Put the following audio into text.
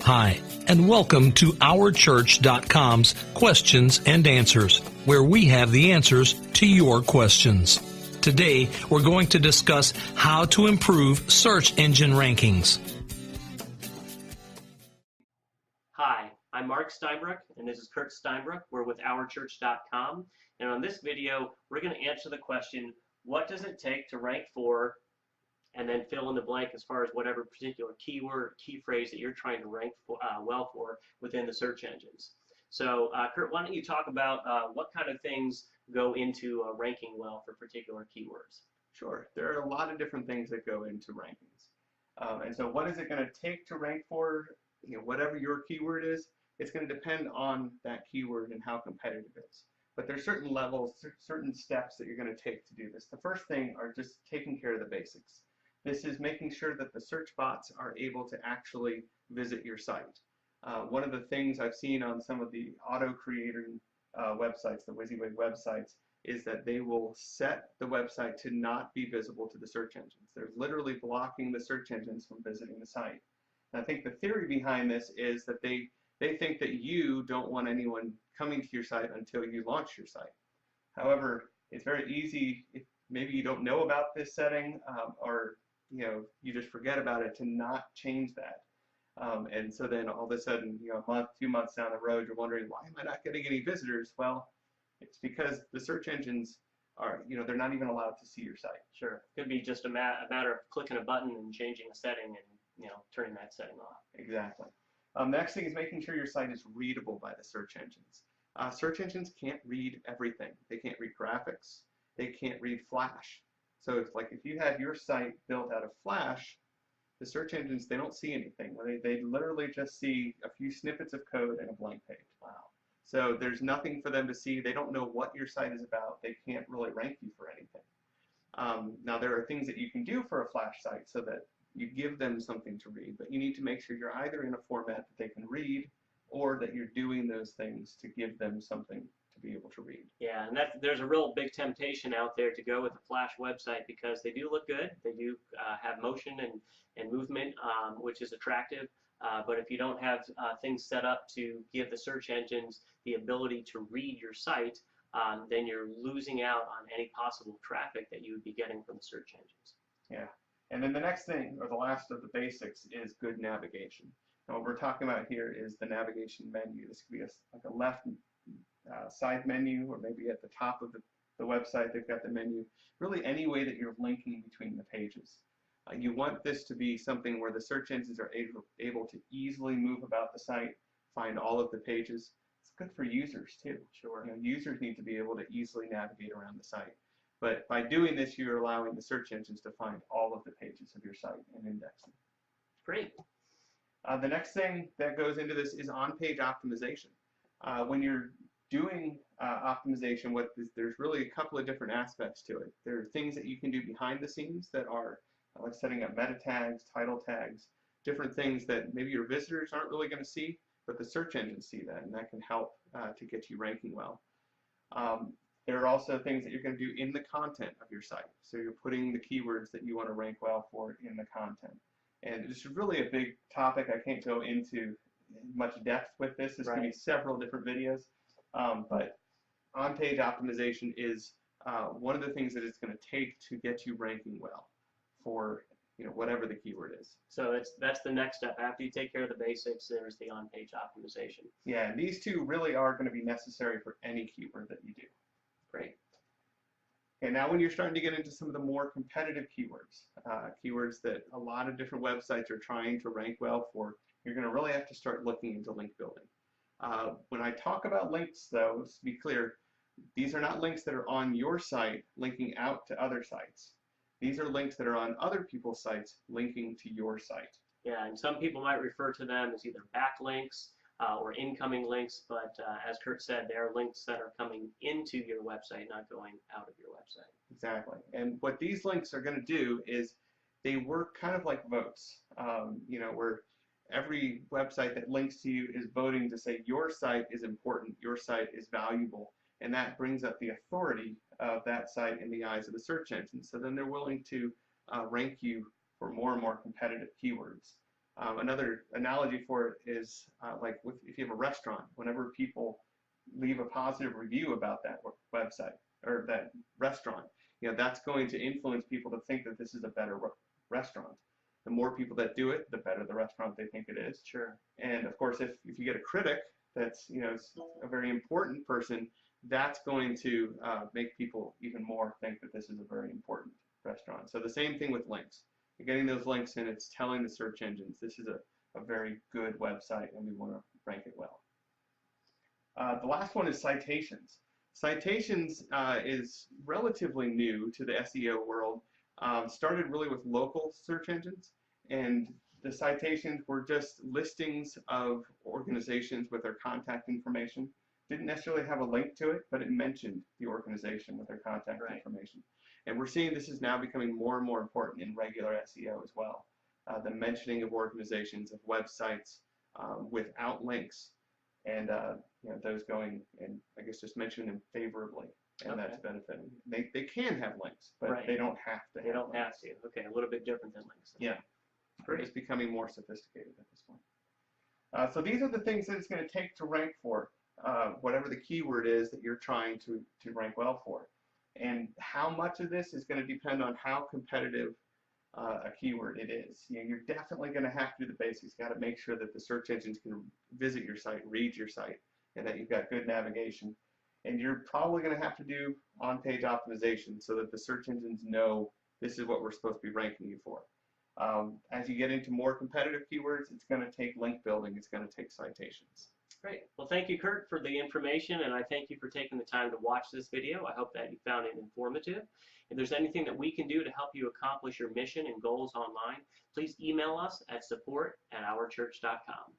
Hi, and welcome to OurChurch.com's Questions and Answers, where we have the answers to your questions. Today, we're going to discuss how to improve search engine rankings. Hi, I'm Mark Steinbrook, and this is Kurt Steinbrook. We're with OurChurch.com, and on this video, we're going to answer the question, what does it take to rank for, and then fill in the blank as far as whatever particular keyword, key phrase that you're trying to rank for, well for within the search engines. So, Kurt, why don't you talk about what kind of things go into ranking well for particular keywords? Sure. There are a lot of different things that go into rankings. And so what is it going to take to rank for, whatever your keyword is? It's going to depend on that keyword and how competitive it is. But there's certain levels, certain steps that you're going to take to do this. The first thing are just taking care of the basics. This is making sure that the search bots are able to actually visit your site. One of the things I've seen on some of the auto-creating websites, the WYSIWYG websites, is that they will set the website to not be visible to the search engines. They're literally blocking the search engines from visiting the site. And I think the theory behind this is that they think that you don't want anyone coming to your site until you launch your site. However, it's very easy, if maybe you don't know about this setting, or you just forget about it, to not change that. And so then all of a sudden, a month, 2 months down the road, you're wondering, why am I not getting any visitors? Well, it's because the search engines are, they're not even allowed to see your site. Sure. Could be just a matter of clicking a button and changing a setting and, turning that setting off. Exactly. Next thing is making sure your site is readable by the search engines. Search engines can't read everything. They can't read graphics. They can't read Flash. So it's like if you have your site built out of Flash, the search engines, they don't see anything. They literally just see a few snippets of code and a blank page. Wow. So there's nothing for them to see. They don't know what your site is about. They can't really rank you for anything. Now there are things that you can do for a Flash site so that you give them something to read, but you need to make sure you're either in a format that they can read or that you're doing those things to give them something to be able to read. Yeah, and there's a real big temptation out there to go with a Flash website because they do look good. They do have motion and movement, which is attractive. But if you don't have things set up to give the search engines the ability to read your site, then you're losing out on any possible traffic that you would be getting from the search engines. Yeah, and then the next thing, or the last of the basics, is good navigation. Now what we're talking about here is the navigation menu. This could be like a left side menu, or maybe at the top of the website they've got the menu. Really any way that you're linking between the pages. You want this to be something where the search engines are able to easily move about the site, find all of the pages. It's good for users too. Sure. Users need to be able to easily navigate around the site. But by doing this, you're allowing the search engines to find all of the pages of your site and index them. Great. The next thing that goes into this is on-page optimization. When you're doing optimization, there's really a couple of different aspects to it. There are things that you can do behind the scenes that are like setting up meta tags, title tags, different things that maybe your visitors aren't really going to see, but the search engines see that, and that can help to get you ranking well. There are also things that you're going to do in the content of your site. So you're putting the keywords that you want to rank well for in the content. And it's really a big topic. I can't go into much depth with this. There's going to be several different videos. But on-page optimization is one of the things that it's going to take to get you ranking well for whatever the keyword is. So that's the next step. After you take care of the basics, there's the on-page optimization. Yeah, and these two really are going to be necessary for any keyword that you do. Great. Okay, now when you're starting to get into some of the more competitive keywords, keywords that a lot of different websites are trying to rank well for, you're going to really have to start looking into link building. When I talk about links, though, to be clear, these are not links that are on your site linking out to other sites. These are links that are on other people's sites linking to your site. Yeah, and some people might refer to them as either backlinks or incoming links, but as Kurt said, they are links that are coming into your website, not going out of your website. Exactly. And what these links are going to do is they work kind of like votes, where every website that links to you is voting to say your site is important, your site is valuable, and that brings up the authority of that site in the eyes of the search engine. So then they're willing to rank you for more and more competitive keywords. Another analogy for it is like if you have a restaurant, whenever people leave a positive review about that website or that restaurant, that's going to influence people to think that this is a better restaurant. The more people that do it, the better the restaurant they think it is. Sure. And of course, if you get a critic that's a very important person, that's going to make people even more think that this is a very important restaurant. So the same thing with links. You're getting those links in, it's telling the search engines this is a very good website and we want to rank it well. The last one is citations. Citations is relatively new to the SEO world. Started really with local search engines, and the citations were just listings of organizations with their contact information. Didn't necessarily have a link to it, but it mentioned the organization with their contact information. And we're seeing this is now becoming more and more important in regular SEO as well. The mentioning of organizations, of websites without links, and those going and I guess just mention them favorably, and that's benefiting. They can have links, but they don't have to. They don't have to. Okay, a little bit different than links. Yeah, it's becoming more sophisticated at this point. So these are the things that it's going to take to rank for whatever the keyword is that you're trying to rank well for. And how much of this is going to depend on how competitive a keyword it is. You're definitely going to have to do the basics. Got to make sure that the search engines can visit your site, read your site, and that you've got good navigation. And you're probably going to have to do on-page optimization so that the search engines know this is what we're supposed to be ranking you for. As you get into more competitive keywords, it's going to take link building. It's going to take citations. Great. Well, thank you, Kurt, for the information, and I thank you for taking the time to watch this video. I hope that you found it informative. If there's anything that we can do to help you accomplish your mission and goals online, please email us at support@OurChurch.com.